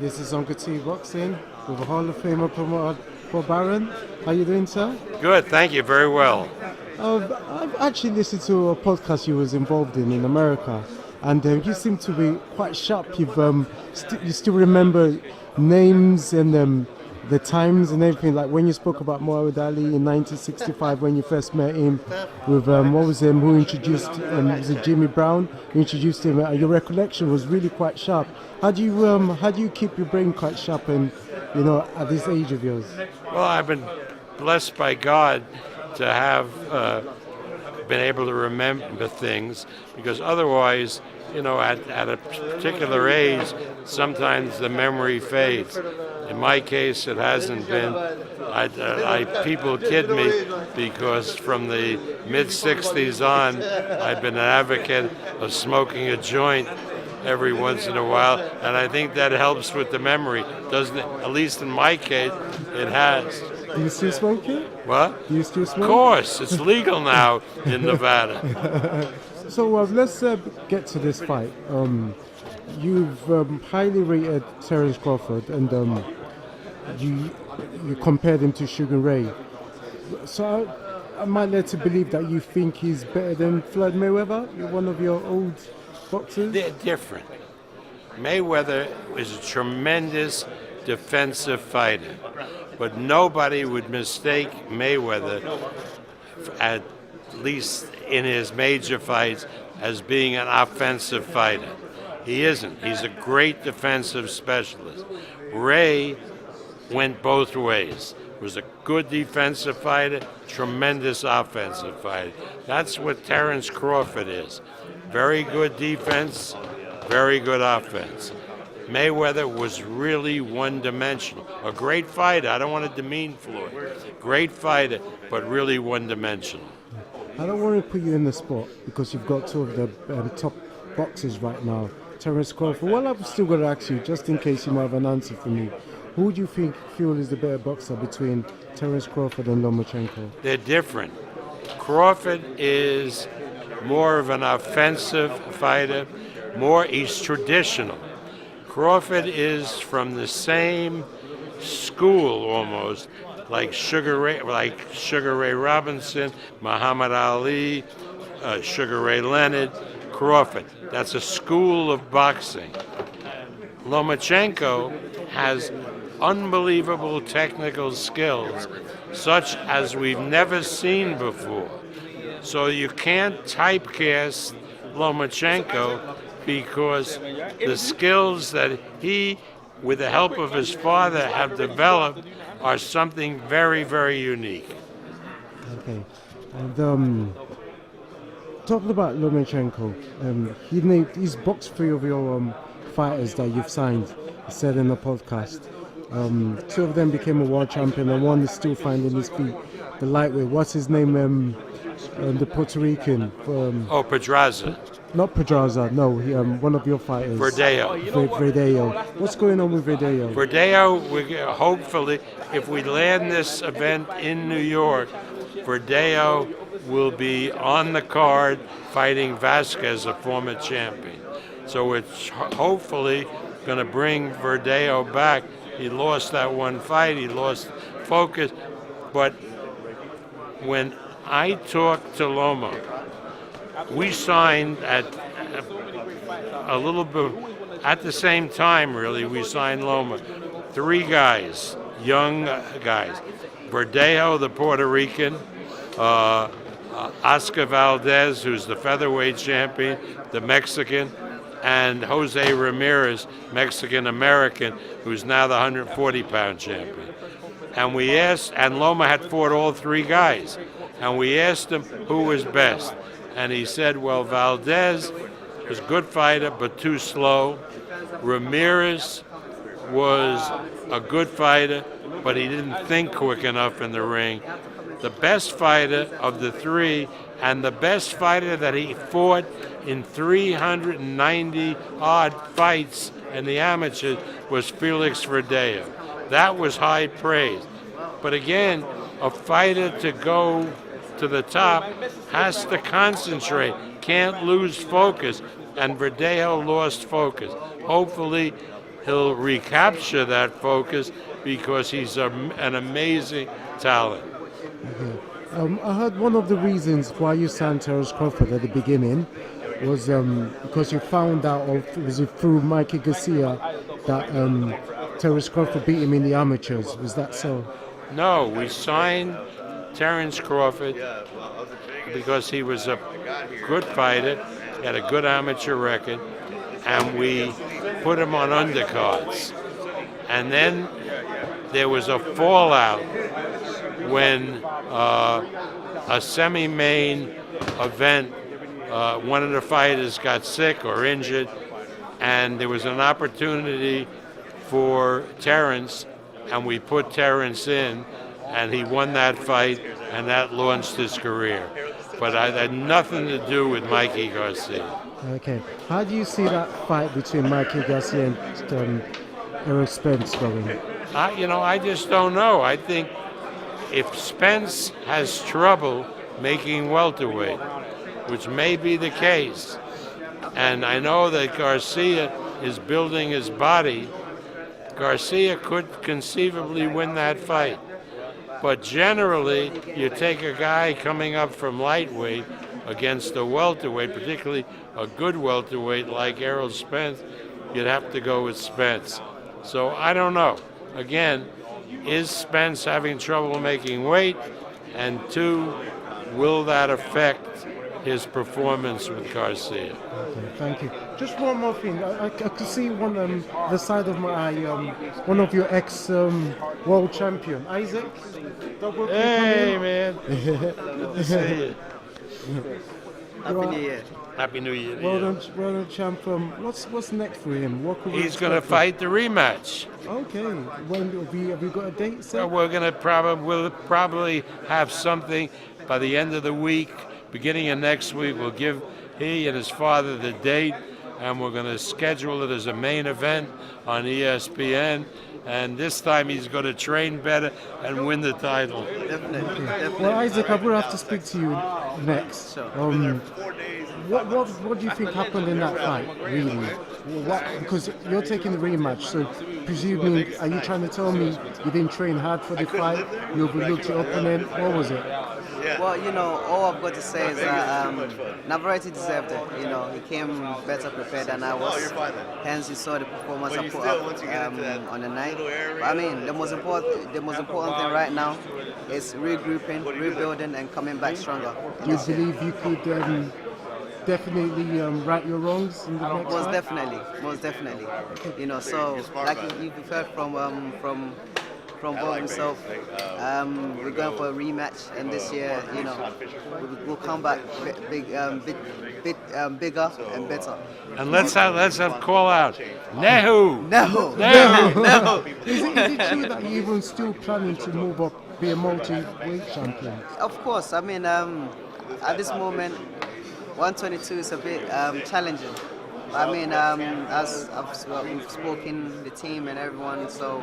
This is Uncle T Boxing with a Hall of Famer promoter for Baron. How you doing, sir? Good, thank you, very well. I've actually listened to a podcast you was involved in America, and you seem to be quite sharp. You still remember names and the times and everything. Like when you spoke about Muhammad Ali in 1965 when you first met him with what was him who introduced him? Was it Jimmy Brown who introduced him? Your recollection was really quite sharp. How do you keep your brain quite sharp and at this age of yours? Well, I've been blessed by God to have been able to remember things, because otherwise, at a particular age, sometimes the memory fades. In my case, it hasn't been. People kid me because from the mid-'60s on, I've been an advocate of smoking a joint every once in a while, and I think that helps with the memory, doesn't it? At least in my case, it has. Do you still smoke it? What? Do you still smoke? Of course, it's legal now in Nevada. So let's get to this fight. You've highly rated Terence Crawford, and you compared him to Sugar Ray. So am I led to believe that you think he's better than Floyd Mayweather, one of your old boxers? They're different. Mayweather is a tremendous defensive fighter, but nobody would mistake Mayweather, at least in his major fights, as being an offensive fighter. He isn't. He's a great defensive specialist. Ray went both ways. Was a good defensive fighter, tremendous offensive fighter. That's what Terence Crawford is. Very good defense, very good offense. Mayweather was really one-dimensional. A great fighter. I don't want to demean Floyd. Great fighter, but really one-dimensional. I don't want to put you in the spot because you've got two of the top boxers right now, Terence Crawford. Well, I've still got to ask you, just in case you might have an answer for me. Who do you feel is the better boxer between Terence Crawford and Lomachenko? They're different. Crawford is more of an offensive fighter. He's traditional. Crawford is from the same school almost, like Sugar Ray Robinson, Muhammad Ali, Sugar Ray Leonard, Crawford. That's a school of boxing. Lomachenko has unbelievable technical skills, such as we've never seen before. So you can't typecast Lomachenko, because the skills that he, with the help of his father, have developed are something very, very unique. Okay. And talking about Lomachenko, he's boxed 3 of your fighters that you've signed, he said in the podcast. 2 of them became a world champion, and 1 is still finding his feet. The lightweight, what's his name? The Puerto Rican. Pedraza. Not Pedraza, no. One of your fighters. Verdeo. What's going on with Verdeo? Verdeo, hopefully, if we land this event in New York, Verdeo will be on the card fighting Vasquez, a former champion. So it's hopefully going to bring Verdeo back. He lost that one fight, he lost focus, but when I talked to Loma, we signed at a little bit at the same time, really. We signed Loma. 3 guys, young guys. Verdeo, the Puerto Rican, Oscar Valdez, who's the featherweight champion, the Mexican, and Jose Ramirez, Mexican-American, who's now the 140-pound champion. And we asked, and Loma had fought all 3 guys, and we asked him who was best. And he said, well, Valdez was a good fighter, but too slow. Ramirez was a good fighter, but he didn't think quick enough in the ring. The best fighter of the 3, and the best fighter that he fought in 390-odd fights in the amateurs was Felix Verdeo. That was high praise. But again, a fighter to go to the top has to concentrate, can't lose focus, and Verdeo lost focus. Hopefully he'll recapture that focus because he's an amazing talent. I heard one of the reasons why you signed Terence Crawford at the beginning was because you found out, or was it through Mikey Garcia, that Terence Crawford beat him in the amateurs. Was that so? No, we signed Terence Crawford because he was a good fighter, he had a good amateur record, and we put him on undercards. And then there was a fallout when a semi-main event, one of the fighters got sick or injured, and there was an opportunity for Terence, and we put Terence in, and he won that fight, and that launched his career. But I had nothing to do with Mikey Garcia. Okay. How do you see that fight between Mikey Garcia and Errol Spence going? I just don't know. I think if Spence has trouble making welterweight, which may be the case, and I know that Garcia is building his body, Garcia could conceivably win that fight. But generally, you take a guy coming up from lightweight against a welterweight, particularly a good welterweight like Errol Spence, you'd have to go with Spence. So I don't know. Again, is Spence having trouble making weight? And two, will that affect his performance with Garcia? Okay, thank you. Just one more thing. I could see the side of my eye, one of your ex-world champion, Isaac. Dogboe, Hey, man. Good to see you. Happy New Year. Happy New Year. to Well you. done, champ. What's next for him? What could we He's going to expect? fight the rematch. Okay. When have you got a date set? So we'll probably have something by the end of the week, beginning of next week. We'll give he and his father the date, and we're going to schedule it as a main event on ESPN. And this time he's going to train better and win the title. Definitely. Well, Isaac, I will have to speak to you next. What do you think happened in that fight, really? Because you're taking the rematch, so presumably, are you trying to tell me you didn't train hard for the fight? You overlooked your opponent? What was it? Well, all I've got to say is that Navarrete deserved it. He came better prepared than I was. Hence, you saw the performance I put up on the night. But I mean, the most important thing right now is regrouping, rebuilding, and coming back stronger. Do you believe you could definitely right your wrongs in the next Most fight? definitely. So like you've heard from Bob himself, we're going for a rematch, and this year, we'll come back bigger and better. And let's have call out Nehu. No. Is it true that you're even still planning to move up, be a multi-weight champion? Of course. I mean, at this moment, 122 is a bit challenging. I mean, as we've spoken, the team and everyone, so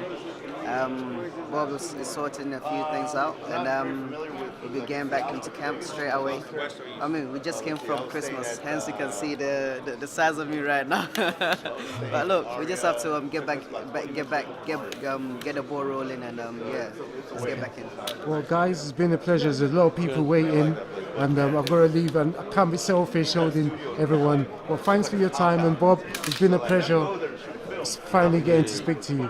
Bob is sorting a few things out, and we'll be getting back into camp straight away. I mean, we just came from Christmas, hence you can see the size of me right now. But look, we just have to get the ball rolling, and let's get back in. Well, guys, it's been a pleasure. There's a lot of people waiting, and I've got to leave, and I can't be selfish holding everyone. Well, thanks for your time, and Bob, it's been a pleasure finally getting to speak to you.